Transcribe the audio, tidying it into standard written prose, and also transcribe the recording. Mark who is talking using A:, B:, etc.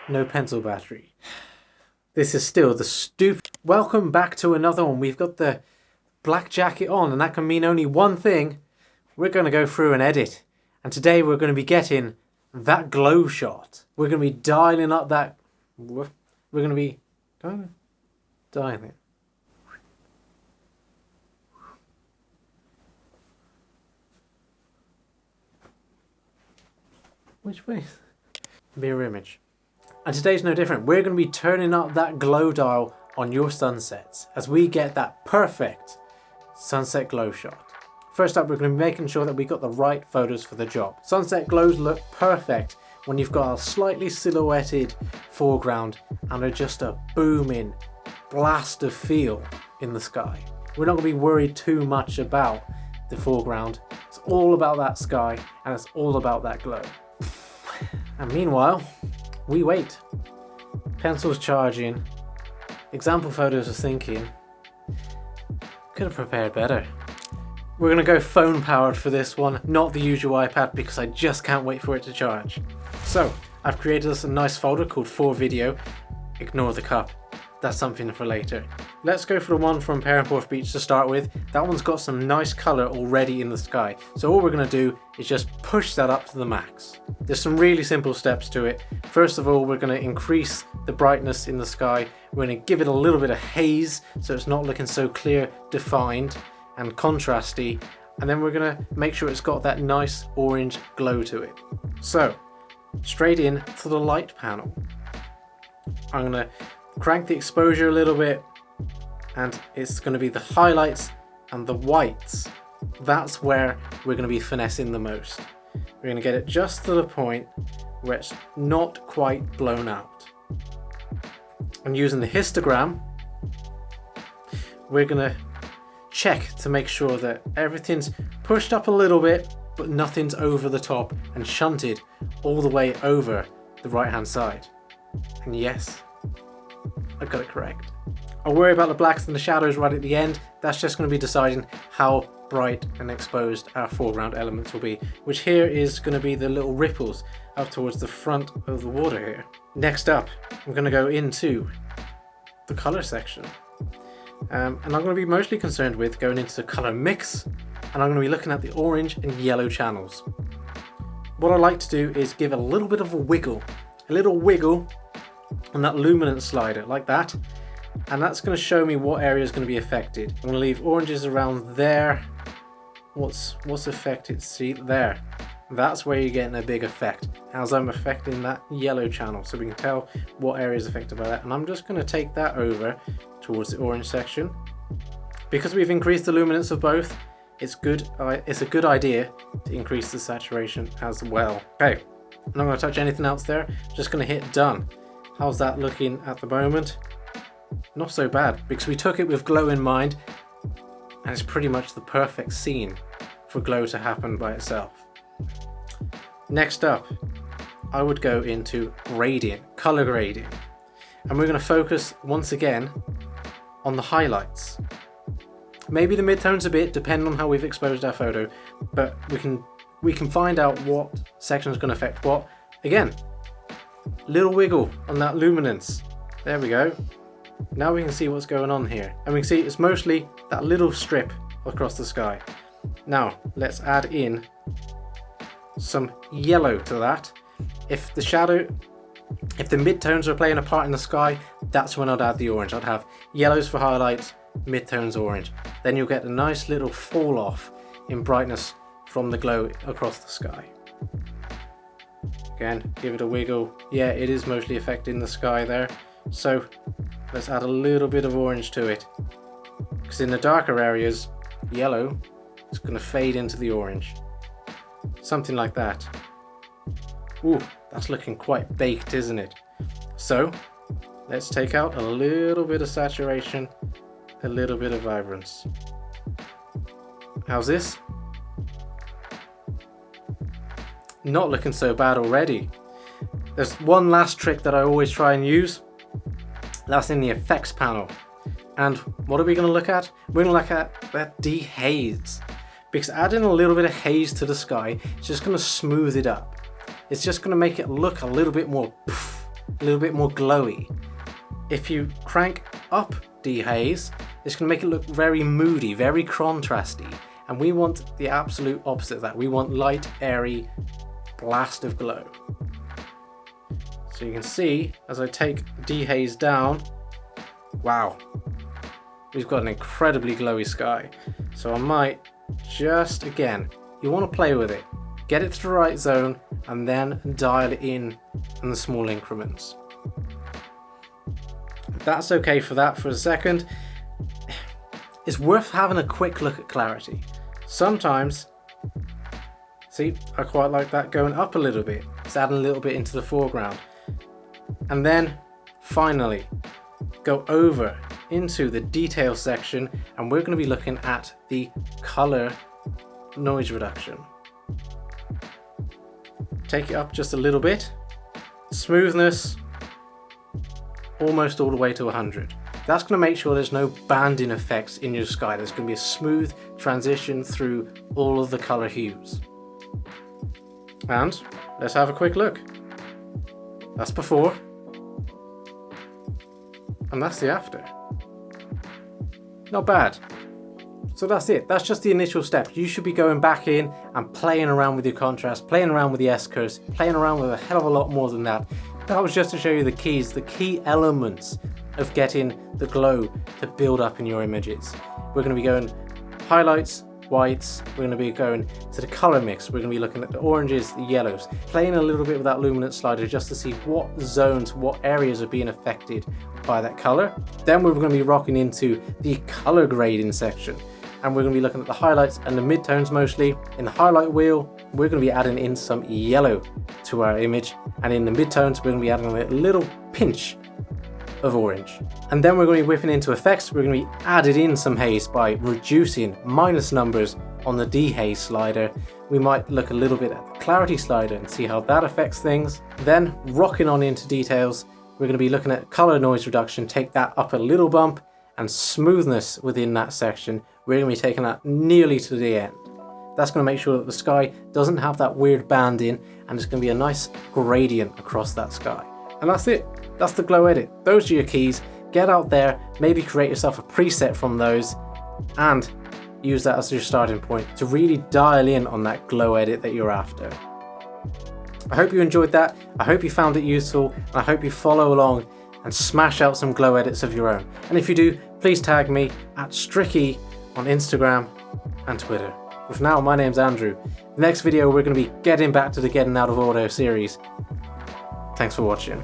A: No pencil battery. This is still the stupid. Welcome back to another one. We've got the black jacket on, and that can mean only one thing. We're going to go through and edit. And today we're going to be getting that glow shot. We're going to be dialing up that... We're going to be... dialing. Which way? Mirror image. And today's no different. We're going to be turning up that glow dial on your sunsets as we get that perfect sunset glow shot. First up, we're going to be making sure that we got the right photos for the job. Sunset glows look perfect when you've got a slightly silhouetted foreground and just a booming blast of feel in the sky. We're not going to be worried too much about the foreground. It's all about that sky and it's all about that glow. And meanwhile, we wait. Pencil's charging. Example photos are thinking. Could have prepared better. We're going to go phone powered for this one, not the usual iPad, because I just can't wait for it to charge. So, I've created us a nice folder called For Video. Ignore the cup. That's something for later. Let's go for the one from Perranporth Beach to start with. That one's got some nice colour already in the sky. So all we're going to do is just push that up to the max. There's some really simple steps to it. First of all, we're going to increase the brightness in the sky. We're going to give it a little bit of haze so it's not looking so clear, defined and contrasty. And then we're going to make sure it's got that nice orange glow to it. So, straight in to the light panel. I'm going to crank the exposure a little bit, and it's going to be the highlights and the whites. That's where we're going to be finessing the most. We're going to get it just to the point where it's not quite blown out. And using the histogram, we're going to check to make sure that everything's pushed up a little bit, but nothing's over the top and shunted all the way over the right hand side. And yes, I got it correct. I'll worry about the blacks and the shadows right at the end. That's just going to be deciding how bright and exposed our foreground elements will be, which here is going to be the little ripples up towards the front of the water here. Next up, I'm going to go into the color section. And I'm going to be mostly concerned with going into the color mix, and I'm going to be looking at the orange and yellow channels. What I like to do is give a little bit of a wiggle on that luminance slider, like that, and that's going to show me what area is going to be affected. I'm going to leave oranges around there. What's affected? See there, that's where you're getting a big effect as I'm affecting that yellow channel, so we can tell what area is affected by that. And I'm just going to take that over towards the orange section. Because we've increased the luminance of both, it's a good idea to increase the saturation as well. Okay, I'm not going to touch anything else there, just going to hit done. How's that looking at the moment? Not so bad, because we took it with glow in mind, and it's pretty much the perfect scene for glow to happen by itself. Next up, I would go into gradient, color grading, and we're going to focus once again on the highlights. Maybe the midtones a bit, depending on how we've exposed our photo, but we can find out what section is going to affect what. Again, little wiggle on that luminance. There we go. Now we can see what's going on here, and we can see it's mostly that little strip across the sky. Now let's add in some yellow to that. If the midtones are playing a part in the sky, that's when I'd add the orange. I'd have yellows for highlights, midtones orange. Then you'll get a nice little fall off in brightness from the glow across the sky. Again, give it a wiggle. Yeah, it is mostly affecting the sky there. So let's add a little bit of orange to it, because in the darker areas, yellow is going to fade into the orange. Something like that. Ooh, that's looking quite baked, isn't it? So let's take out a little bit of saturation, a little bit of vibrance. How's this? Not looking so bad already. There's one last trick that I always try and use. That's in the effects panel. And what are we going to look at? We're going to look at that dehaze. Because adding a little bit of haze to the sky is just going to smooth it up. It's just going to make it look a little bit more poof, a little bit more glowy. If you crank up dehaze, it's going to make it look very moody, very contrasty, and we want the absolute opposite of that. We want light, airy, blast of glow. So you can see as I take dehaze down, wow, we've got an incredibly glowy sky. So I might just, again, you want to play with it, get it to the right zone, and then dial it in the small increments. That's okay for that for a second. It's worth having a quick look at clarity. Sometimes, see, I quite like that going up a little bit. It's adding a little bit into the foreground. And then finally go over into the detail section, and we're going to be looking at the color noise reduction. Take it up just a little bit. Smoothness almost all the way to 100. That's going to make sure there's no banding effects in your sky. There's going to be a smooth transition through all of the color hues. And let's have a quick look. That's before, and that's the after. Not bad. So that's it. That's just the initial step. You should be going back in and playing around with your contrast, playing around with the S-curves, playing around with a hell of a lot more than that. That was just to show you the keys, the key elements of getting the glow to build up in your images. We're going to be going highlights, whites, we're going to be going to the color mix, we're going to be looking at the oranges, the yellows, playing a little bit with that luminance slider just to see what zones, what areas are being affected by that color. Then we're going to be rocking into the color grading section, and we're going to be looking at the highlights and the midtones mostly. In the highlight wheel, we're going to be adding in some yellow to our image, and in the midtones we're going to be adding a little pinch of orange. And then we're going to be whipping into effects. We're going to be adding in some haze by reducing minus numbers on the dehaze slider. We might look a little bit at the clarity slider and see how that affects things. Then rocking on into details, we're going to be looking at color noise reduction, take that up a little bump, and smoothness within that section, we're going to be taking that nearly to the end. That's going to make sure that the sky doesn't have that weird banding, and it's going to be a nice gradient across that sky. And that's it. That's the glow edit. Those are your keys. Get out there, maybe create yourself a preset from those, and use that as your starting point to really dial in on that glow edit that you're after. I hope you enjoyed that. I hope you found it useful, and I hope you follow along and smash out some glow edits of your own. And if you do, please tag me at Stricky on Instagram and Twitter. But for now, my name's Andrew. The next video, we're going to be getting back to the Getting Out of Auto series. Thanks for watching.